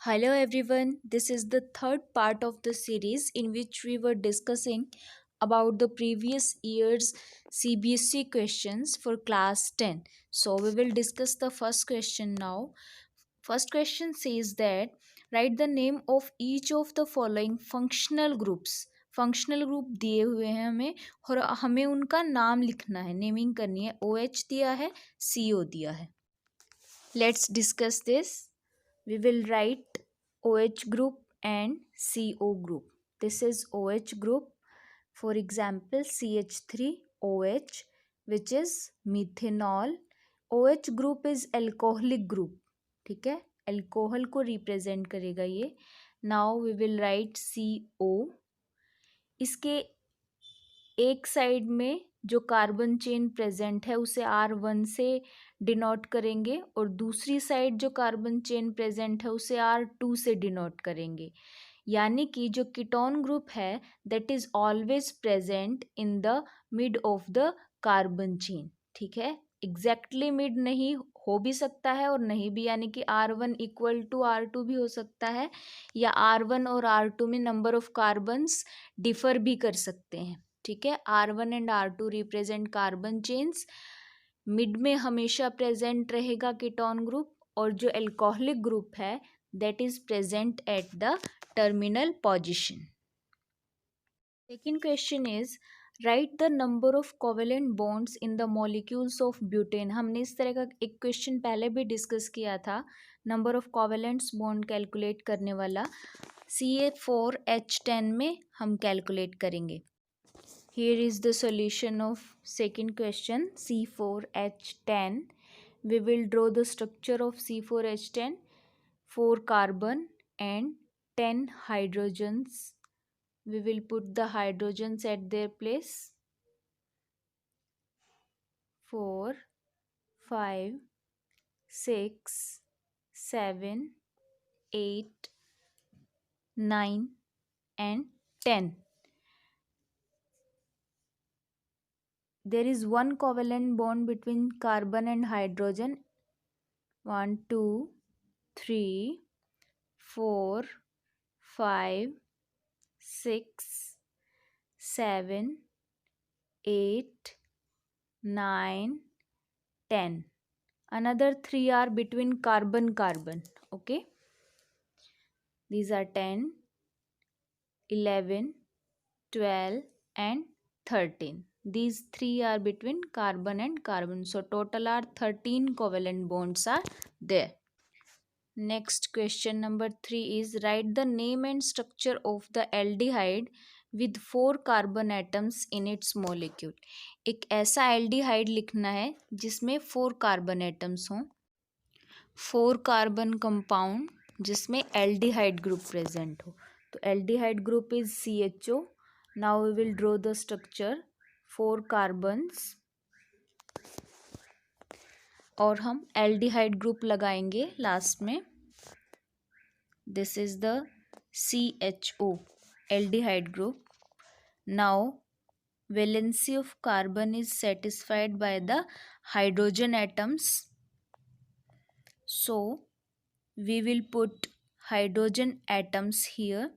Hello everyone, this is the third part of the series in which we were discussing about the previous year's CBSE questions for class 10. So we will discuss the first question now. First question says that write the name of each of the following functional groups. Functional group दिए हुए हैं हमें और हमें उनका नाम लिखना है, नेमिंग करनी है. OH दिया है, CO दिया है. Let's discuss this. We will write OH group and CO group. This is OH group. For example, CH3OH, which is methanol. OH group is alcoholic group. ठीक है, अल्कोहल को रिप्रेजेंट करेगा ये. Now we will write CO. इसके एक side में जो carbon chain present है उसे R1 से डिनोट करेंगे और दूसरी साइड जो कार्बन चेन प्रेजेंट है उसे R2 से डिनोट करेंगे. यानी कि जो कीटोन ग्रुप है that is always present in the mid of the carbon chain. ठीक है, एग्जैक्टली मिड नहीं हो भी सकता है और नहीं भी, यानी कि R1 इक्वल टू R2 भी हो सकता है या R1 और R2 में नंबर ऑफ कार्बन्स डिफर भी कर सकते हैं. ठीक है, R1 and R2 represent carbon chains. Mid में हमेशा प्रेजेंट रहेगा कीटोन ग्रुप और जो एल्कोहलिक ग्रुप है that is present at the terminal position. Second question is right the number of covalent bonds in the molecules of butane. हमने इस तरह का एक क्वेश्चन पहले भी डिस्कस किया था, number of covalents bond calculate करने वाला. CH4H10 में हम कैलकुलेट करेंगे. Here is the solution of second question, C4H10. We will draw the structure of C4H10, 4 carbon and 10 hydrogens. We will put the hydrogens at their place. 4, 5, 6, 7, 8, 9 and 10. There is one covalent bond between carbon and hydrogen. 1, 2, 3, 4, 5, 6, 7, 8, 9, 10. Another 3 are between carbon. Okay. These are 10, 11, 12 and 13. These 3 are between carbon and carbon. So total are 13 covalent bonds are there. Next question number 3 is write the name and structure of the aldehyde with 4 carbon atoms in its molecule. एक ऐसा aldehyde लिखना है जिसमें 4 carbon atoms हों. 4 carbon compound जिसमें aldehyde group present हो. तो aldehyde group is CHO. Now we will draw the structure. 4 carbons और हम एल्डिहाइड ग्रुप लगाएंगे लास्ट में. This is the CHO aldehyde group. Now valency of carbon is satisfied by the hydrogen atoms, so we will put hydrogen atoms here.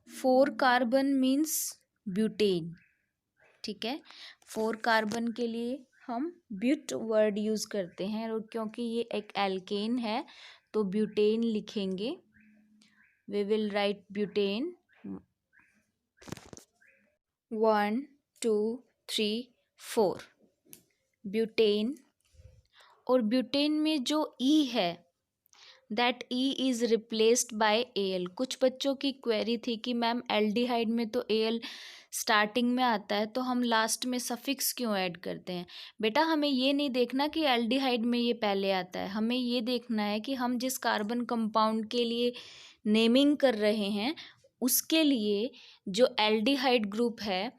4 carbon means butane. ठीक है, 4 carbon के लिए हम ब्यूट word use करते हैं और क्योंकि ये एक एल्केन है तो ब्यूटेन लिखेंगे. We will write butane. 1, 2, 3, 4 butane. और ब्यूटेन में जो E है that E is replaced by Al. कुछ बच्चों की क्वेरी थी कि मैम एल्डिहाइड में तो Al स्टार्टिंग में आता है तो हम लास्ट में सफिक्स क्यों ऐड करते हैं. बेटा हमें ये नहीं देखना कि एल्डिहाइड में ये पहले आता है, हमें ये देखना है कि हम जिस कार्बन कंपाउंड के लिए नेमिंग कर रहे हैं उसके लिए जो एल्डिहाइड ग्रुप है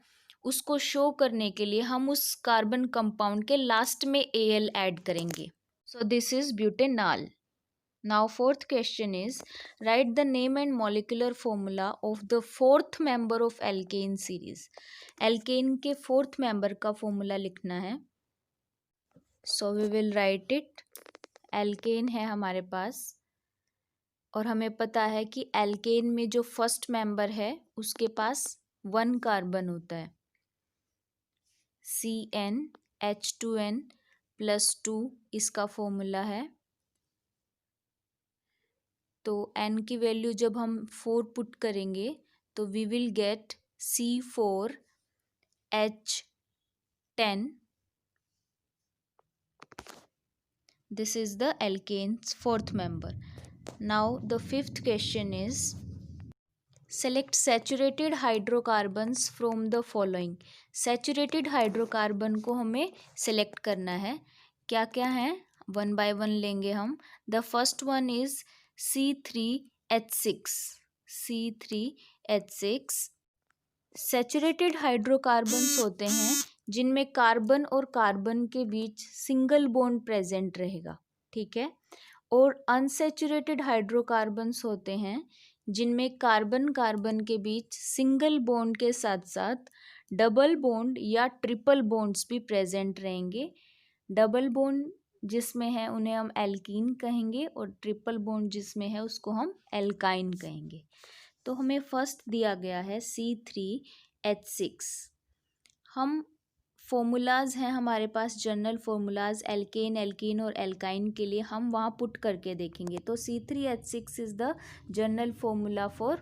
उसको शो करने के लिए हम उस कार्बन कंपाउंड के लास्ट में Al ऐड करेंगे. So this is butanol. Now fourth question is write the name and molecular formula of the fourth member of alkane series. Alkane के fourth member का formula लिखना है. So we will write it alkane है हमारे पास, और हमें पता है कि एल्केन में जो फर्स्ट मेंबर है उसके पास 1 कार्बन होता है, CnH2n+2 इसका फॉर्मूला है। तो n की वैल्यू जब हम 4 पुट करेंगे तो we will get C4H10. This is the alkane's fourth member. Now the fifth question is, select saturated hydrocarbons from the following. Saturated hydrocarbon को हमें select करना है। क्या क्या है, वन बाय वन लेंगे हम। The first one is C3H6. C3H6 saturated hydrocarbons होते हैं जिनमें कार्बन और कार्बन के बीच सिंगल बॉन्ड प्रेजेंट रहेगा, ठीक है। और अनसैचुरेटेड हाइड्रोकार्बन्स होते हैं जिनमें कार्बन कार्बन के बीच सिंगल बॉन्ड के साथ साथ डबल बॉन्ड या ट्रिपल बॉन्ड्स भी प्रेजेंट रहेंगे। डबल बॉन्ड जिसमें है उन्हें हम एल्कीन कहेंगे और ट्रिपल बॉन्ड जिसमें है उसको हम एल्काइन कहेंगे। तो हमें फर्स्ट दिया गया है C3H6। हम फॉर्मूलाज हैं हमारे पास, जनरल फॉर्मूलाज एल्केन, एल्कीन और एल्काइन के लिए हम वहाँ पुट करके देखेंगे। तो C3H6 is the general formula for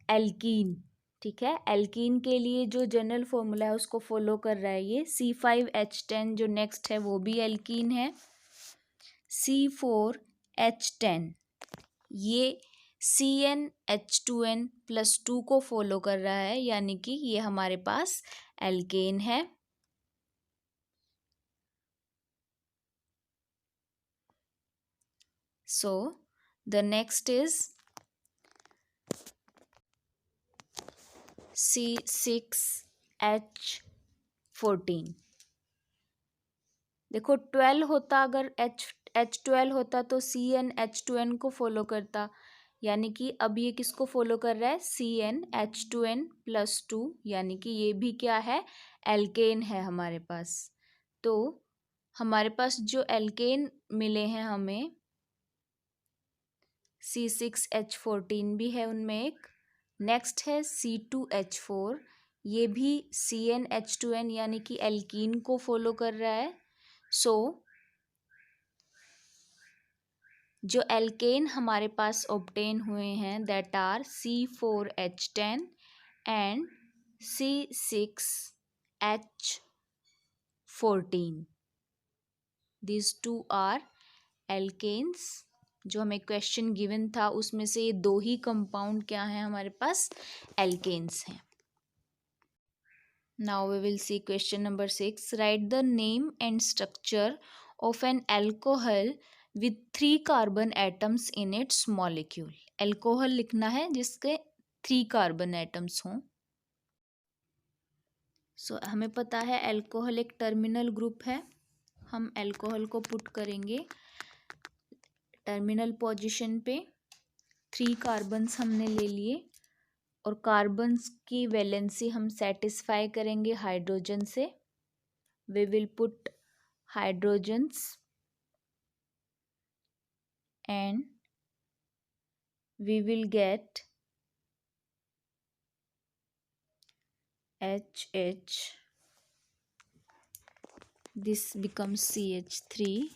alkene, ठीक है। एल्कीन के लिए जो जनरल फॉर्मूला है उसको फॉलो कर रहा है ये। C5H10 जो नेक्स्ट है वो भी एल्कीन है। C4H10 ये CnH2n+2 को फॉलो कर रहा है, यानी कि ये हमारे पास एल्केन है। So the next is C6H14। देखो 12 होता, अगर H12 होता तो CnH2n को फॉलो करता, यानी कि अब ये किसको फॉलो कर रहा है, CnH2n+2, यानी कि ये भी क्या है, एल्केन है हमारे पास। तो हमारे पास जो एल्केन मिले हैं हमें, C6H14 भी है उनमें एक। नेक्स्ट है C2H4, ये भी CnH2n यानी कि एल्कीन को फॉलो कर रहा है। सो जो एल्केन हमारे पास ऑब्टेन हुए हैं that are C4H10 and C6H14। These two are alkanes. जो हमें क्वेश्चन गिवन था उसमें से ये दो ही कंपाउंड क्या हैं हमारे पास, एल्केन्स हैं। Now we will see question number 6। Write the name and structure of an alcohol with 3 carbon atoms in its molecule. Alcohol लिखना है जिसके 3 कार्बन एटम्स हों। सो हमें पता है एल्कोहल एक टर्मिनल ग्रुप है। हम एल्कोहल को पुट करेंगे टर्मिनल पोजीशन पे। 3 कार्बन्स हमने ले लिए और कार्बन्स की वैलेंसी हम सेटिस्फाई करेंगे हाइड्रोजन से। We will put hydrogens and we will get HH, this becomes CH3,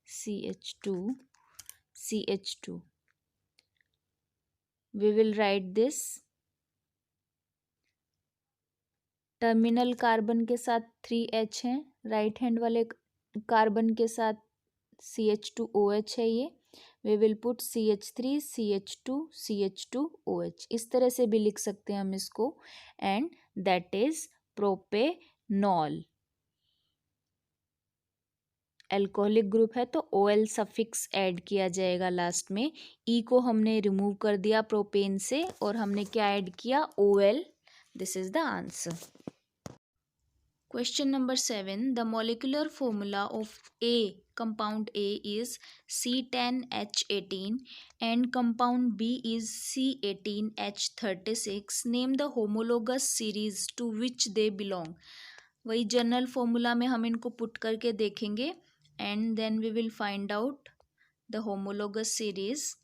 CH2, CH2. We will write this, terminal carbon के साथ 3H हैं, राइट हैंड वाले कार्बन के साथ CH2OH है ये। We will put CH3, CH2, CH2OH। इस तरह से भी लिख सकते हैं हम इसको, and that is propanol. Alcoholic group है तो OL सफिक्स ऐड किया जाएगा लास्ट में। E को हमने रिमूव कर दिया प्रोपेन से और हमने क्या ऐड किया, OL। This is the answer. Question number 7. The molecular formula of compound A is C10H18 and compound B is C18H36. Name the homologous series to which they belong. वही general formula में हम इनको put करके देखेंगे। and then we will find out the homologous series.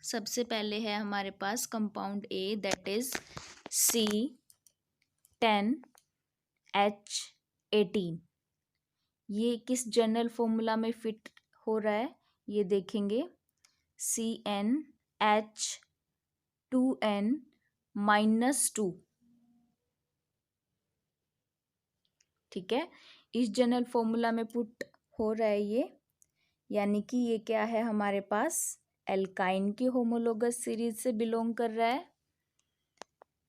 सबसे पहले है हमारे पास compound A, that is C10H18। ये किस जनरल फॉर्मूला में फिट हो रहा है ये देखेंगे। CnH2n-2, ठीक है, इस जनरल फॉर्मूला में पुट हो रहा है ये, यानी कि ये क्या है हमारे पास एल्काइन की होमोलोगस सीरीज से बिलोंग कर रहा है।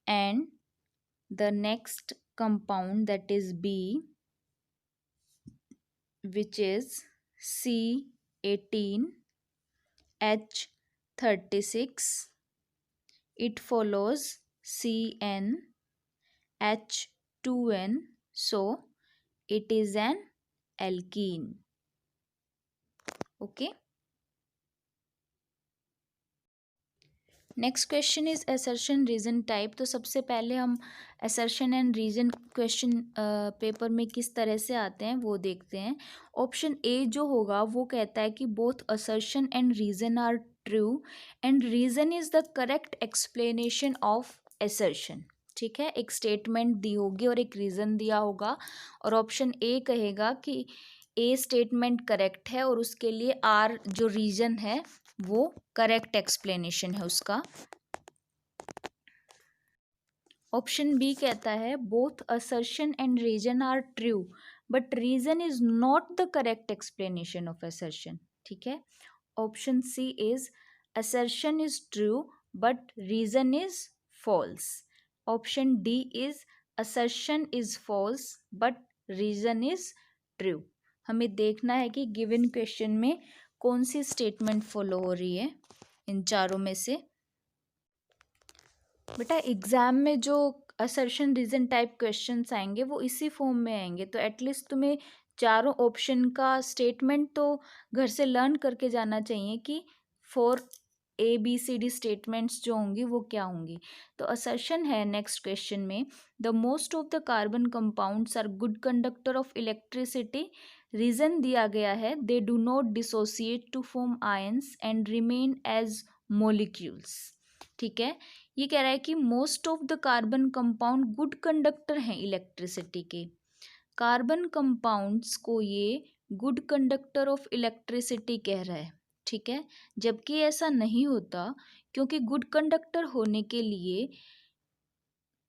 And the next compound that is B, which is C18H36. It follows CnH2n, so it is an alkene. Okay. Next question is assertion reason type. तो सबसे पहले हम assertion and reason question paper में किस तरह से आते हैं वो देखते हैं। ऑप्शन ए जो होगा वो कहता है कि both assertion and reason are true and reason is the correct explanation of assertion. ठीक है, एक स्टेटमेंट दी होगी और एक रीजन दिया होगा और ऑप्शन ए कहेगा कि ए स्टेटमेंट करेक्ट है और उसके लिए आर जो रीजन है वो करेक्ट एक्सप्लेनेशन है उसका। ऑप्शन बी कहता है both assertion and reason are true but reason is not the correct explanation of assertion. ठीक है, option C is assertion is true but reason is false. Option D is assertion is false but reason is true. हमें देखना है कि given question में कौन सी statement follow हो रही है इन चारों में से। बेटा एग्जाम में जो असर्शन रीजन टाइप क्वेश्चंस आएंगे वो इसी फॉर्म में आएंगे, तो एटलीस्ट तुम्हें चारों ऑप्शन का स्टेटमेंट तो घर से लर्न करके जाना चाहिए कि 4 ABCD स्टेटमेंट्स जो होंगी वो क्या होंगी। तो असर्शन है नेक्स्ट क्वेश्चन में, the most of the carbon compounds are good conductor of electricity. Reason दिया गया है they do not dissociate to form ions and remain as molecules. ठीक है, ये कह रहा है कि most of the carbon compound good conductor हैं इलेक्ट्रिसिटी के। कार्बन कंपाउंड्स को ये गुड कंडक्टर ऑफ इलेक्ट्रिसिटी कह रहा है। ठीक है, जबकि ऐसा नहीं होता, क्योंकि गुड कंडक्टर होने के लिए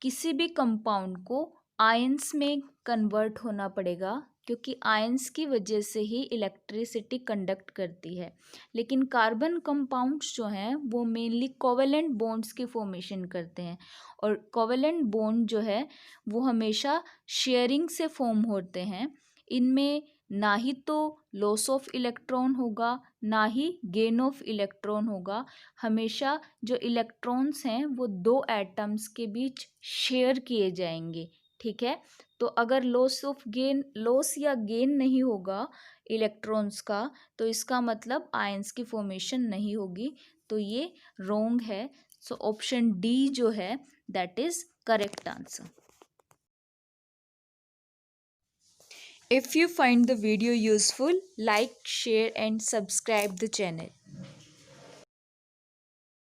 किसी भी कंपाउंड को आयंस में कन्वर्ट होना पड़ेगा, क्योंकि आयंस की वजह से ही इलेक्ट्रिसिटी कंडक्ट करती है। लेकिन कार्बन कंपाउंड्स जो हैं वो मेनली कोवेलेंट बॉन्ड्स की फॉर्मेशन करते हैं और कोवेलेंट बॉन्ड जो है वो हमेशा शेयरिंग से फॉर्म होते हैं। इनमें ना ही तो लॉस ऑफ इलेक्ट्रॉन होगा ना ही गेन ऑफ इलेक्ट्रॉन होगा। हमेशा जो इलेक्ट्रॉन्स हैं वो दो एटम्स के बीच शेयर किए जाएंगे। ठीक है, तो अगर लॉस या गेन नहीं होगा इलेक्ट्रॉन्स का, तो इसका मतलब आयंस की फॉर्मेशन नहीं होगी, तो ये रॉन्ग है। सो ऑप्शन डी जो है that is correct answer. If you find the video useful, like, share and subscribe the channel.